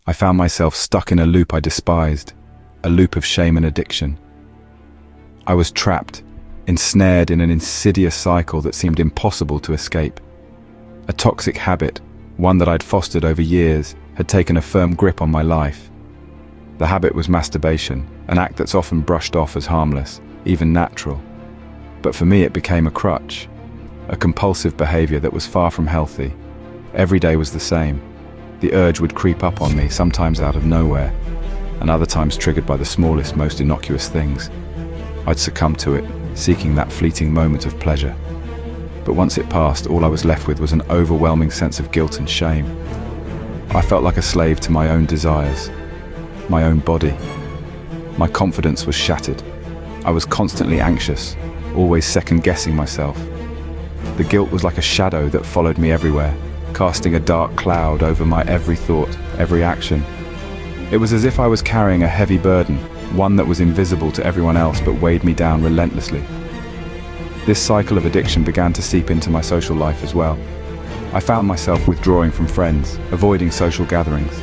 I found myself stuck in a loop I despised, a loop of shame and addiction. I was trapped, ensnared in an insidious cycle that seemed impossible to escape. A toxic habit, one that I'd fostered over years, had taken a firm grip on my life. The habit was masturbation, an act that's often brushed off as harmless, even natural. But for me it became a crutch, a compulsive behavior that was far from healthy. Every day was the same. The urge would creep up on me, sometimes out of nowhere, and other times triggered by the smallest, most innocuous things. I'd succumb to it, seeking that fleeting moment of pleasure. But once it passed, all I was left with was an overwhelming sense of guilt and shame. I felt like a slave to my own desires, my own body. My confidence was shattered. I was constantly anxious, always second-guessing myself. The guilt was like a shadow that followed me everywhere, casting a dark cloud over my every thought, every action. It was as if I was carrying a heavy burden, one that was invisible to everyone else but weighed me down relentlessly. This cycle of addiction began to seep into my social life as well. I found myself withdrawing from friends, avoiding social gatherings.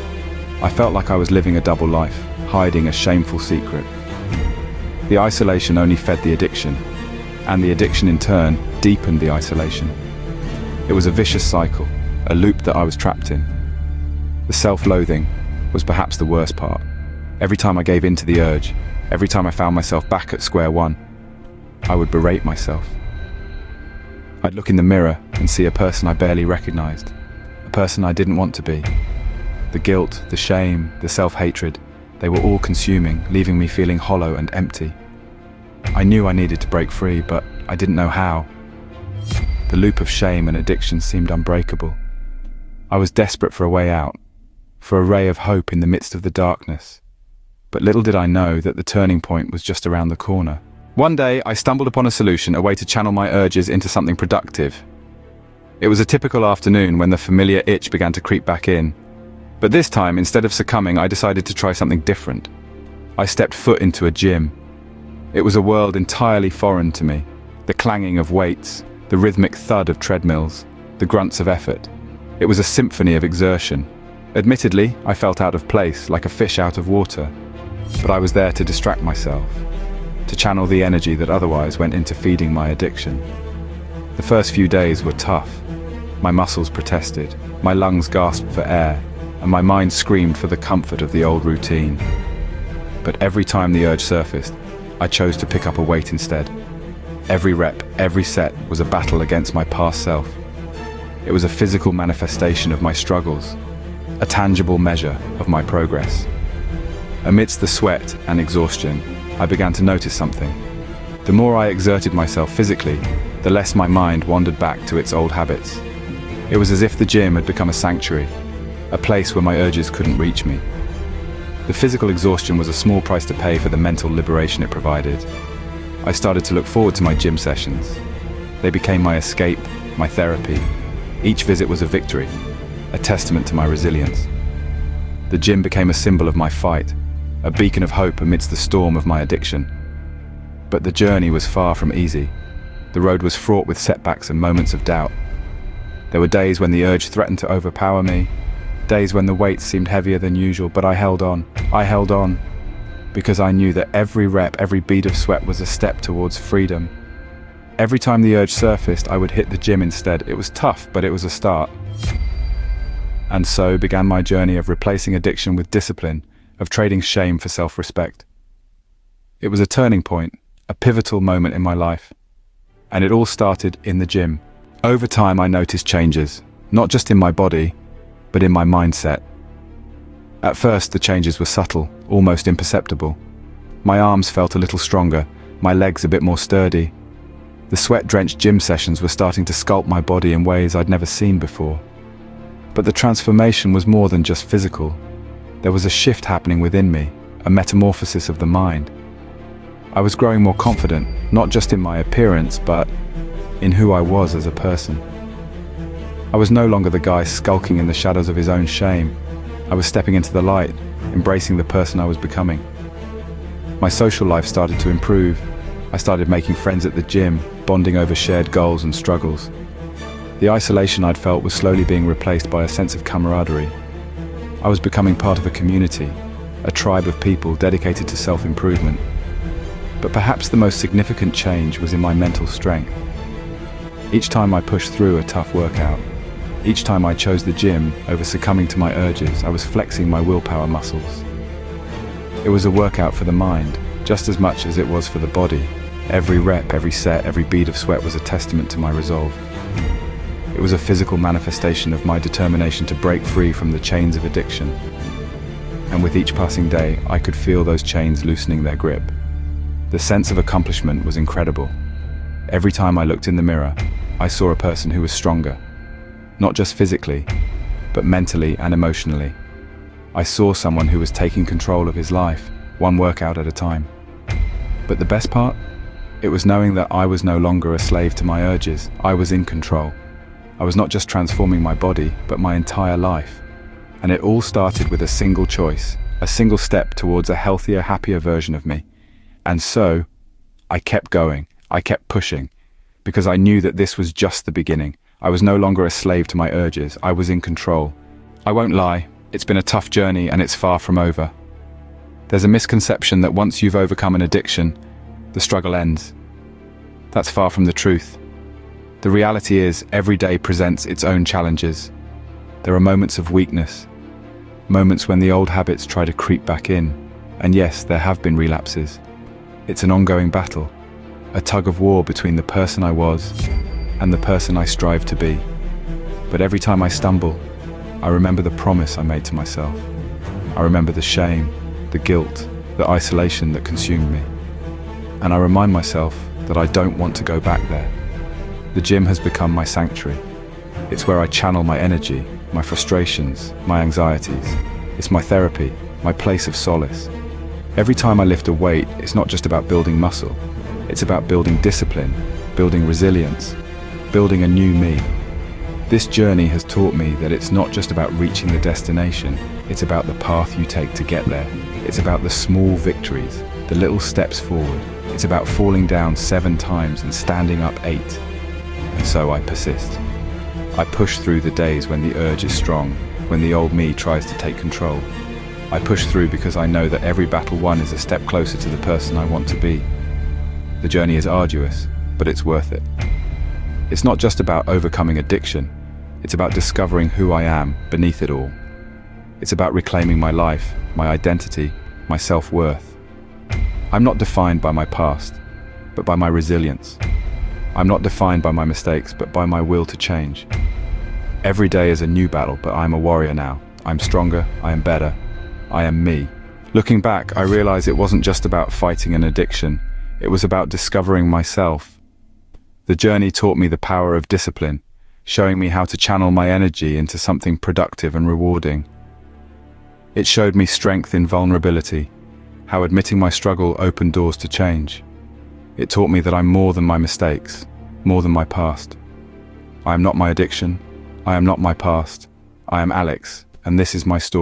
I felt like I was living a double life, hiding a shameful secret. The isolation only fed the addiction, and the addiction in turn deepened the isolation. It was a vicious cycle, a loop that I was trapped in. The self-loathing was perhaps the worst part. Every time I gave in to the urge, every time I found myself back at square one, I would berate myself. I'd look in the mirror and see a person I barely recognized, a person I didn't want to be. The guilt, the shame, the self-hatred, they were all consuming, leaving me feeling hollow and empty. I knew I needed to break free, but I didn't know how. The loop of shame and addiction seemed unbreakable. I was desperate for a way out, for a ray of hope in the midst of the darkness. But little did I know that the turning point was just around the corner. One day, I stumbled upon a solution, a way to channel my urges into something productive. It was a typical afternoon when the familiar itch began to creep back in. But this time, instead of succumbing, I decided to try something different. I stepped foot into a gym. It was a world entirely foreign to me. The clanging of weights, the rhythmic thud of treadmills, the grunts of effort. It was a symphony of exertion. Admittedly, I felt out of place, like a fish out of water. But I was there to distract myself, to channel the energy that otherwise went into feeding my addiction. The first few days were tough. My muscles protested, my lungs gasped for air, and my mind screamed for the comfort of the old routine. But every time the urge surfaced, I chose to pick up a weight instead. Every rep, every set was a battle against my past self. It was a physical manifestation of my struggles, a tangible measure of my progress. Amidst the sweat and exhaustion, I began to notice something. The more I exerted myself physically, the less my mind wandered back to its old habits. It was as if the gym had become a sanctuary, a place where my urges couldn't reach me. The physical exhaustion was a small price to pay for the mental liberation it provided. I started to look forward to my gym sessions. They became my escape, my therapy. Each visit was a victory, a testament to my resilience. The gym became a symbol of my fight, a beacon of hope amidst the storm of my addiction. But the journey was far from easy. The road was fraught with setbacks and moments of doubt. There were days when the urge threatened to overpower me, days when the weights seemed heavier than usual, but I held on, because I knew that every rep, every bead of sweat was a step towards freedom. Every time the urge surfaced, I would hit the gym instead. It was tough, but it was a start. And so began my journey of replacing addiction with discipline, of trading shame for self-respect. It was a turning point, a pivotal moment in my life. And it all started in the gym. Over time, I noticed changes, not just in my body, but in my mindset. At first, the changes were subtle, almost imperceptible. My arms felt a little stronger, my legs a bit more sturdy. The sweat-drenched gym sessions were starting to sculpt my body in ways I'd never seen before. But the transformation was more than just physical. There was a shift happening within me, a metamorphosis of the mind. I was growing more confident, not just in my appearance, but in who I was as a person. I was no longer the guy skulking in the shadows of his own shame. I was stepping into the light, embracing the person I was becoming. My social life started to improve. I started making friends at the gym, bonding over shared goals and struggles. The isolation I'd felt was slowly being replaced by a sense of camaraderie. I was becoming part of a community, a tribe of people dedicated to self-improvement. But perhaps the most significant change was in my mental strength. Each time I pushed through a tough workout, each time I chose the gym over succumbing to my urges, I was flexing my willpower muscles. It was a workout for the mind, just as much as it was for the body. Every rep, every set, every bead of sweat was a testament to my resolve. It was a physical manifestation of my determination to break free from the chains of addiction. And with each passing day, I could feel those chains loosening their grip. The sense of accomplishment was incredible. Every time I looked in the mirror, I saw a person who was stronger. Not just physically, but mentally and emotionally. I saw someone who was taking control of his life, one workout at a time. But the best part? It was knowing that I was no longer a slave to my urges. I was in control. I was not just transforming my body, but my entire life. And it all started with a single choice, a single step towards a healthier, happier version of me. And so, I kept going, I kept pushing, because I knew that this was just the beginning. I was no longer a slave to my urges, I was in control. I won't lie, it's been a tough journey and it's far from over. There's a misconception that once you've overcome an addiction, the struggle ends. That's far from the truth. The reality is, every day presents its own challenges. There are moments of weakness, moments when the old habits try to creep back in, and yes, there have been relapses. It's an ongoing battle, a tug of war between the person I was and the person I strive to be. But every time I stumble, I remember the promise I made to myself. I remember the shame, the guilt, the isolation that consumed me. And I remind myself that I don't want to go back there. The gym has become my sanctuary. It's where I channel my energy, my frustrations, my anxieties. It's my therapy, my place of solace. Every time I lift a weight, it's not just about building muscle. It's about building discipline, building resilience, building a new me. This journey has taught me that it's not just about reaching the destination, it's about the path you take to get there. It's about the small victories, the little steps forward. It's about falling down 7 times and standing up 8. And so I persist. I push through the days when the urge is strong, when the old me tries to take control. I push through because I know that every battle won is a step closer to the person I want to be. The journey is arduous, but it's worth it. It's not just about overcoming addiction, it's about discovering who I am beneath it all. It's about reclaiming my life, my identity, my self-worth. I'm not defined by my past, but by my resilience. I'm not defined by my mistakes, but by my will to change. Every day is a new battle, but I'm a warrior now. I'm stronger, I am better, I am me. Looking back, I realize it wasn't just about fighting an addiction, it was about discovering myself. The journey taught me the power of discipline, showing me how to channel my energy into something productive and rewarding. It showed me strength in vulnerability, how admitting my struggle opened doors to change. It taught me that I'm more than my mistakes, more than my past. I am not my addiction, I am not my past, I am Alex, and this is my story.